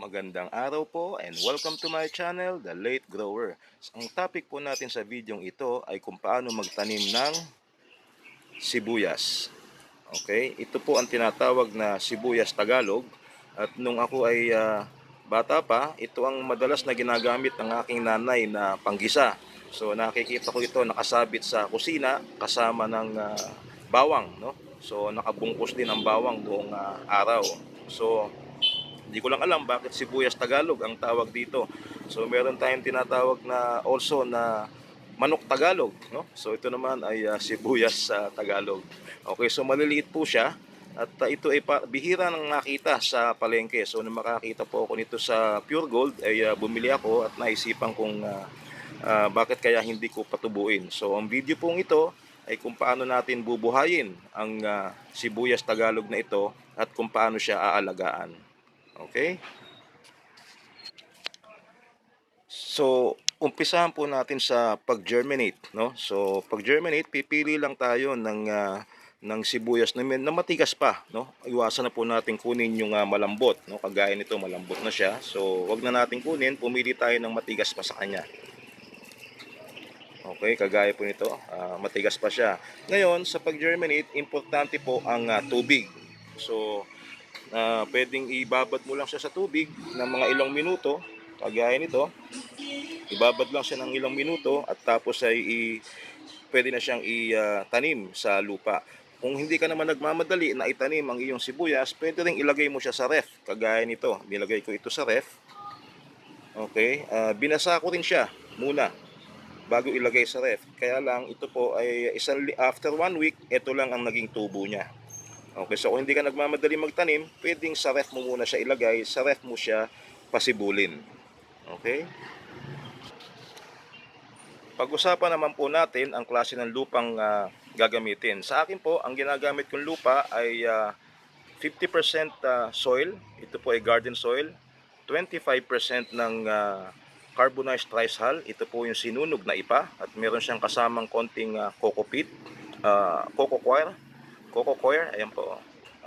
Magandang araw po and welcome to my channel, The Late Grower. Ang topic po natin sa videong ito ay kung paano magtanim ng sibuyas. Okay, ito po ang tinatawag na sibuyas Tagalog. At nung ako ay bata pa, ito ang madalas na ginagamit ng aking nanay na panggisa. So nakikita ko ito nakasabit sa kusina kasama ng bawang, no? So nakabungkus din ang bawang buong araw. So hindi ko lang alam bakit sibuyas Tagalog ang tawag dito. So meron tayong tinatawag na also na manok Tagalog, no? So ito naman ay sibuyas sa Tagalog. Okay, so maliliit po siya at ito ay bihira nang nakita sa palengke. So nung makakita po ako nito sa Pure Gold ay bumili ako at naisipan kong bakit kaya hindi ko patubuin. So ang video pong ito ay kung paano natin bubuhayin ang sibuyas Tagalog na ito at kung paano siya aalagaan. Okay? So, umpisahan po natin sa pag-germinate, no? So, pag-germinate, pipili lang tayo ng sibuyas na matigas pa, no? Iwasan na po natin kunin yung malambot, no? Kagaya nito, malambot na siya. So, wag na natin kunin, pumili tayo ng matigas pa sa kanya. Okay, kagaya po nito, matigas pa siya. Ngayon, sa pag-germinate, importante po ang tubig. So, pwedeng ibabad mo lang siya sa tubig ng mga ilang minuto, kagaya nito. Ibabad lang siya ng ilang minuto at tapos ay pwede na siyang itanim sa lupa. Kung hindi ka naman nagmamadali na itanim ang iyong sibuyas, pwede rin ilagay mo siya sa ref. Kagaya nito, nilagay ko ito sa ref. Okay, binasa ko rin siya muna bago ilagay sa ref. Kaya lang ito po ay after 1 week, ito lang ang naging tubo niya. Okay, so kung hindi ka nagmamadali magtanim, pwedeng sa ref mo muna siya ilagay, sa ref mo siya pasibulin. Okay? Pag-usapan naman po natin ang klase ng lupang gagamitin. Sa akin po, ang ginagamit kong lupa ay 50% soil. Ito po ay garden soil. 25% ng carbonized rice hull. Ito po yung sinunog na ipa. At meron siyang kasamang konting coco peat, coco coir. Ayan po.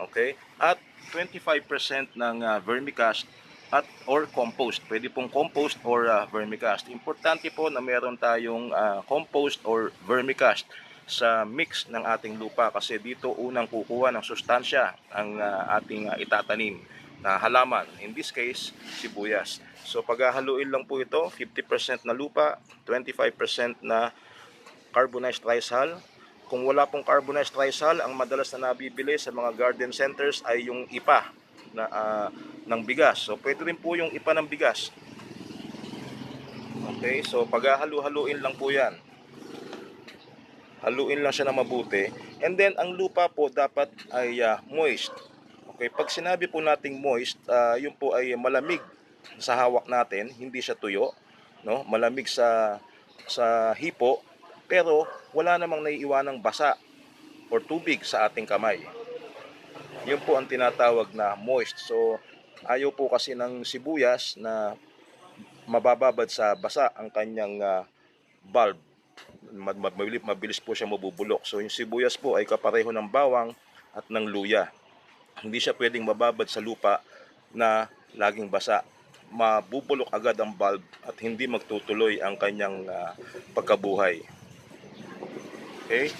Okay. At 25% ng vermicast at or compost. Pwede pong compost or vermicast. Importante po na meron tayong compost or vermicast sa mix ng ating lupa kasi dito unang kukuha ng sustansya ang ating itatanim na halaman. In this case, sibuyas. So paghahaluin lang po ito, 50% na lupa, 25% na carbonized rice hull. Kung wala pong carbonized rice hull, ang madalas na nabibili sa mga garden centers ay yung ipa na ng bigas. So pwede rin po yung ipa ng bigas. Okay, so paghahalu-haluin lang po 'yan. Haluin lang siya na mabuti. And then ang lupa po dapat ay moist. Okay, pag sinabi po nating moist, yun po ay malamig sa hawak natin, hindi siya tuyo, no? Malamig sa hipo, pero wala namang naiiwanang basa or tubig sa ating kamay. Yun po ang tinatawag na moist. So, ayaw po kasi ng sibuyas na mabababad sa basa ang kanyang bulb. Mabilis po siya mabubulok. So, yung sibuyas po ay kapareho ng bawang at ng luya. Hindi siya pwedeng mababad sa lupa na laging basa. Mabubulok agad ang bulb at hindi magtutuloy ang kanyang pagkabuhay. Okay?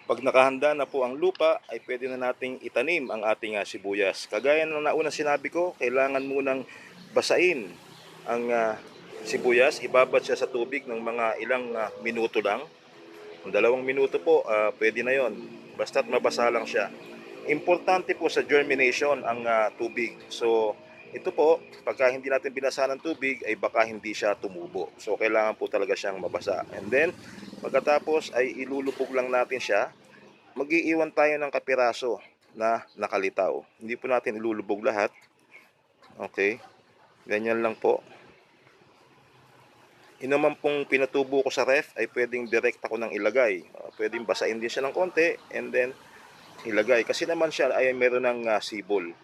Pag nakahanda na po ang lupa, ay pwede na nating itanim ang ating sibuyas. Kagaya ng nauna sinabi ko, kailangan munang basain ang sibuyas. Ibabad siya sa tubig ng mga ilang minuto lang. 2 minuto po, pwede na yon. Basta't mabasa lang siya. Importante po sa germination ang tubig. So, ito po, pagka hindi natin binasa ng tubig, ay baka hindi siya tumubo. So, kailangan po talaga siyang mabasa. And then, pagkatapos ay ilulubog lang natin siya. Mag-iiwan tayo ng kapiraso na nakalitaw. Hindi po natin ilulubog lahat. Okay. Ganyan lang po. Naman pong pinatubo ko sa ref ay pwedeng direct ako nang ilagay. Pwedeng basain din siya ng konti and then ilagay. Kasi naman siya ay meron ng sibol.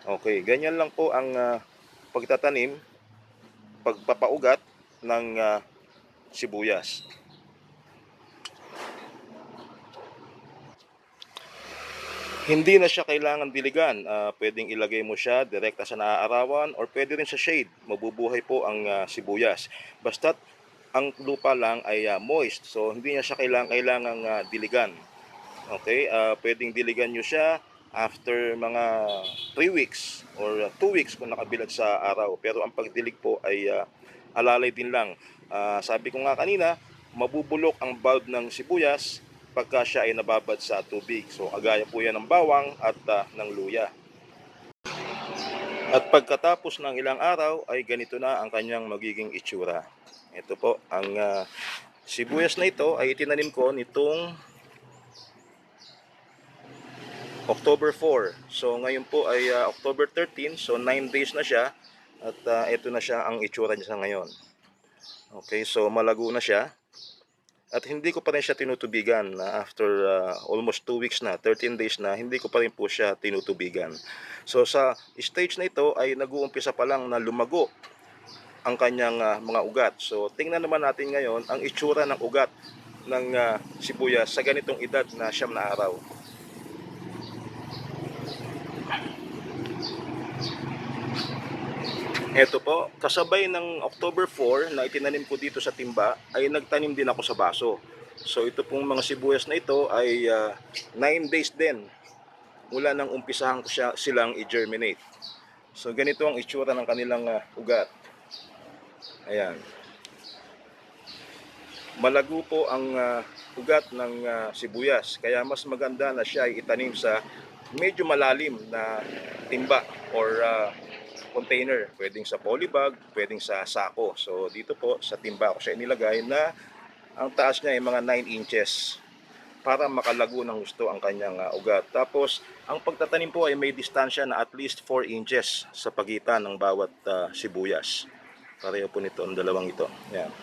Okay, ganyan lang po ang pagtatanim, pagpapaugat ng sibuyas. Hindi na siya kailangan diligan. Pwedeng ilagay mo siya direkta sa naaarawan or pwede rin sa shade. Mabubuhay po ang sibuyas. Basta't ang lupa lang ay moist. So hindi niya siya kailangang diligan. Okay? Pwedeng diligan nyo siya after mga 3 weeks or 2 weeks kung nakabilad sa araw. Pero ang pagdilig po ay alalay din lang. Sabi ko nga kanina, mabubulok ang bulb ng sibuyas pagka siya ay nababad sa tubig. So kagaya po yan ng bawang at ng luya. At pagkatapos ng ilang araw ay ganito na ang kanyang magiging itsura. Ito po, ang sibuyas na ito ay itinanim ko nitong October 4. So ngayon po ay October 13, so 9 days na siya at ito na siya ang itsura niya ngayon. Okay, so malago na siya. At hindi ko pa rin siya tinutubigan after almost 2 weeks na, 13 days na, hindi ko pa rin po siya tinutubigan. So sa stage na ito ay nag-uumpisa pa lang na lumago ang kanyang mga ugat. So tingnan naman natin ngayon ang itsura ng ugat ng sibuyas sa ganitong edad na 9 na araw. Eto po, kasabay ng October 4 na itinanim ko dito sa timba, ay nagtanim din ako sa baso. So ito pong mga sibuyas na ito ay 9 days din mula nang umpisahan ko silang i-germinate. So ganito ang itsura ng kanilang ugat. Ayan. Malago po ang ugat ng sibuyas, kaya mas maganda na siya ay itanim sa medyo malalim na timba or container. Pwedeng sa polybag, pwedeng sa sako. So dito po sa timba ko siya inilagay na ang taas niya ay mga 9 inches para makalago ng gusto ang kanyang ugat. Tapos ang pagtatanim po ay may distansya na at least 4 inches sa pagitan ng bawat sibuyas. Pareho po nito ang dalawang ito. Yan.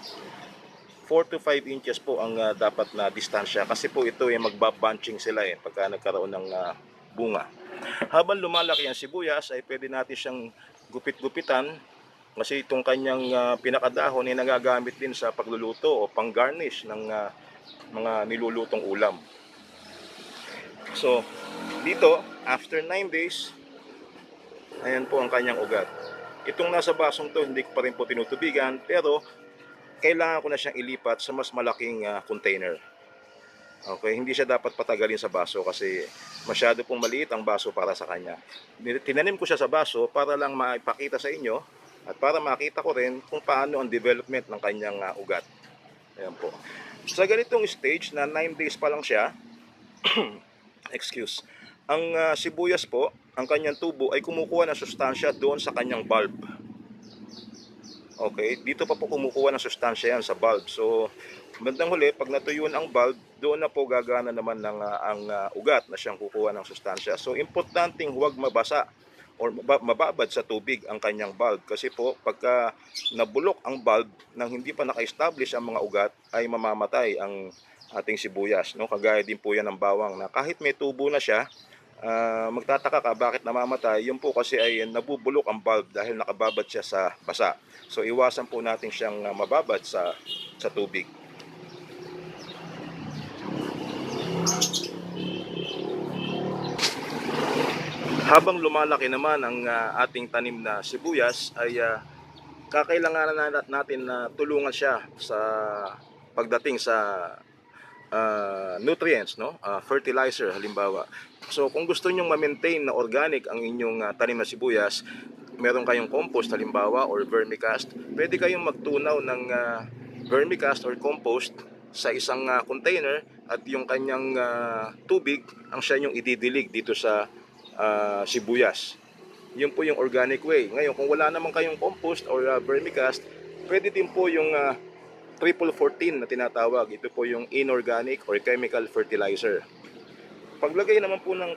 4 to 5 inches po ang dapat na distansya kasi po ito ay magbabunching sila pagka nagkaroon ng bunga. Habang lumalaki ang sibuyas ay pwede natin siyang gupit-gupitan kasi itong kanyang pinakadahon ay nagagamit din sa pagluluto o pang-garnish ng mga nilulutong ulam. So, dito, after 9 days, ayan po ang kanyang ugat. Itong nasa basong to, hindi ko pa rin po tinutubigan, pero kailangan ko na siyang ilipat sa mas malaking container. Okay, hindi siya dapat patagalin sa baso kasi masyado pong maliit ang baso para sa kanya. Tinanim ko siya sa baso para lang maipakita sa inyo at para makita ko rin kung paano ang development ng kanyang ugat. Ayan po. Sa ganitong stage na 9 days pa lang siya, excuse, ang sibuyas po, ang kanyang tubo ay kumukuha ng sustansya doon sa kanyang bulb. Okay, dito pa po kumukuha ng sustansya yan sa bulb. So, bandang huli, pag natuyuan ang bulb, doon na po gagana naman ng ang ugat na siyang kukuha ng sustansya. So, importanteng huwag mabasa or mababad sa tubig ang kanyang bulb. Kasi po, pagka nabulok ang bulb nang hindi pa naka-establish ang mga ugat, ay mamamatay ang ating sibuyas. No? Kagaya din po yan ng bawang na kahit may tubo na siya, magtataka ka bakit namamatay. Yun po kasi ay nabubulok ang bulb dahil nakababad siya sa basa. So iwasan po natin siyang mababad sa tubig. Habang lumalaki naman ang ating tanim na sibuyas ay kakailanganan natin na tulungan siya sa pagdating sa nutrients, no? Fertilizer halimbawa. So kung gusto niyo ma-maintain na organic ang inyong tanim na sibuyas, meron kayong compost halimbawa or vermicast, pwede kayong magtunaw ng vermicast or compost sa isang container at yung kanyang tubig ang siya yung ididilig dito sa sibuyas. Yun po yung organic way. Ngayon, kung wala naman kayong compost or vermicast, pwede din po yung triple 14 na tinatawag. Ito po yung inorganic or chemical fertilizer. Paglagay naman po ng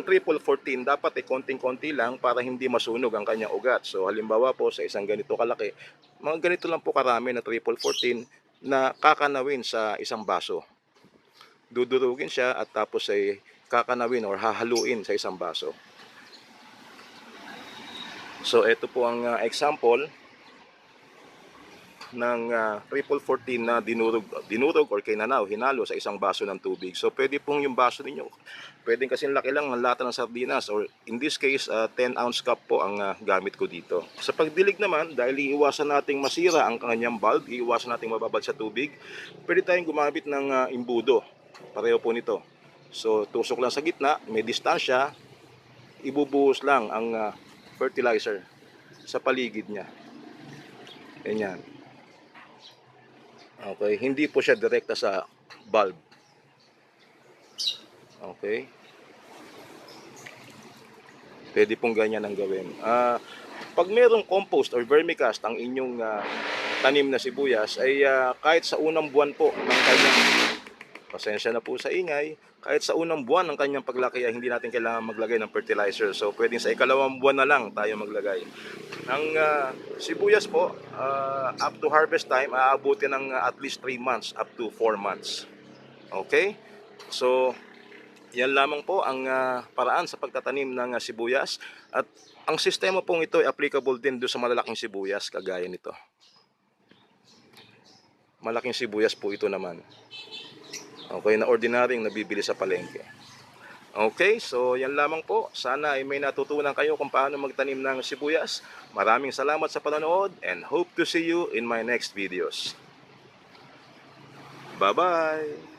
triple 14, dapat konting-konti lang para hindi masunog ang kanyang ugat. So halimbawa po sa isang ganito kalaki, mga ganito lang po karami na triple 14 na kakanawin sa isang baso. Dudurugin siya at tapos ay kakanawin or hahaluin sa isang baso. So ito po ang example ng triple 14 na dinurog or kinanaw, hinalo sa isang baso ng tubig. So pwede pong yung baso ninyo, pwedeng kasing laki lang ng lata ng sardinas, or in this case 10 ounce cup po ang gamit ko dito. Sa pagdilig naman, dahil iiwasan nating masira ang kanyang bulb, iiwasan nating mababad sa tubig, pwede tayong gumamit ng imbudo. Pareho po nito. So tusok lang sa gitna, may distansya, ibubuhos lang ang fertilizer sa paligid niya. Ganyan. Okay, hindi po siya direkta sa bulb. Okay. Pwede pong ganyan ang gawin. Pag mayroong compost or vermicast ang inyong tanim na sibuyas, ay kahit sa unang buwan po ng kanyang, pasensya na po sa ingay, kahit sa unang buwan ng kanyang paglaki ay hindi natin kailangan maglagay ng fertilizer. So pwedeng sa ikalawang buwan na lang tayo maglagay. Ang sibuyas po, up to harvest time, aabutin ng at least 3 months up to 4 months. Okay? So, yan lamang po ang paraan sa pagtatanim ng sibuyas. At ang sistema pong ito ay applicable din doon sa malalaking sibuyas, kagaya nito. Malaking sibuyas po ito naman. Okay, na ordinaryong nabibili sa palengke. Okay, so yan lamang po. Sana ay may natutunan kayo kung paano magtanim ng sibuyas. Maraming salamat sa panonood and hope to see you in my next videos. Bye-bye!